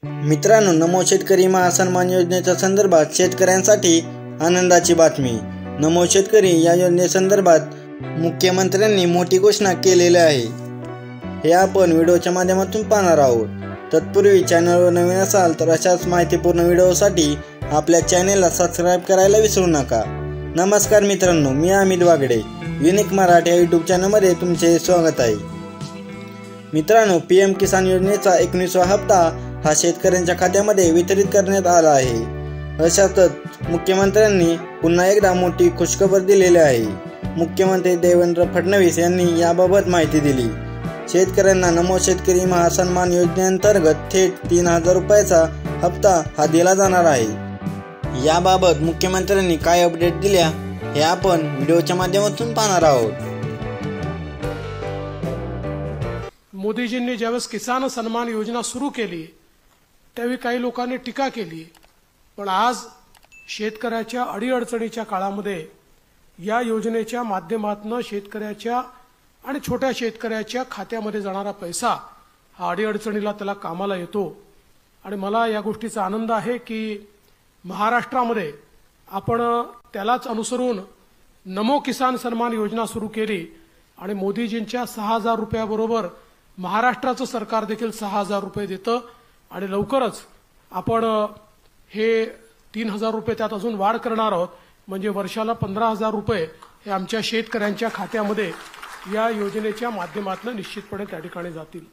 मित्रांनो, नमो शेतकरी महासन्मान योजनेच्या संदर्भात शेतकऱ्यांसाठी आनंदाची बातमी। नमो शेतकरी या योजनेसंदर्भात मुख्यमंत्र्यांनी मोठी घोषणा केलेली आहे। हे आपण व्हिडिओच्या माध्यमातून पाहणार आहोत। तत्पूर्वी चॅनलवर नवीन असाल तर अशाच माहितीपूर्ण व्हिडिओसाठी आपल्या चॅनलला सबस्क्राइब करायला विसरू नका। नमस्कार मित्रांनो, मी अमित वागडे, युनिक मराठी या यूट्यूब चॅनलमध्ये तुमचे स्वागत आहे। मित्रांनो, पीएम किसान योजनेचा 19वा हप्ता हा शेतकऱ्यांच्या खात्यामध्ये वितरित करण्यात आला आहे। अशातच मुख्यमंत्र्यांनी पुन्हा एकदा मोठी खुशखबर दिलेली आहे। मुख्यमंत्री देवेंद्र फडणवीस यांनी याबाबत माहिती दिली। शेतकऱ्यांना नमो शेतकरी महासन्मान योजनेअंतर्गत थेट 3000 रुपयाचा हप्ता हा दिला जाणार आहे। याबाबत मुख्यमंत्र्यांनी काय अपडेट दिल्या हे आपण व्हिडिओच्या माध्यमातून पाहणार आहोत। मोदीजींनी ज्यावेळेस किसान सन्मान योजना सुरू केली त्यावेळी काही लोकांनी टीका केली, पण आज शेतकऱ्याच्या अडीअडचणीच्या काळामध्ये या योजनेच्या माध्यमातून शेतकऱ्याच्या आणि छोट्या शेतकऱ्याच्या खात्यामध्ये जाणारा पैसा हा अडीअडचणीला त्याला कामाला येतो। आणि मला या गोष्टीचा आनंद आहे की महाराष्ट्रामध्ये आपण त्यालाच अनुसरून नमो किसान सन्मान योजना सुरू केली आणि मोदीजींच्या 6000 रुपयाबरोबर महाराष्ट्राचं सरकार देखील 6000 रुपये देतं आणि लवकरच आपण हे 3000 रुपये त्यात अजून वाढ करणार आहोत, म्हणजे वर्षाला 15000 रुपये हे आमच्या शेतकऱ्यांच्या खात्यामध्ये या योजनेच्या माध्यमातून निश्चितपणे त्या ठिकाणी जातील।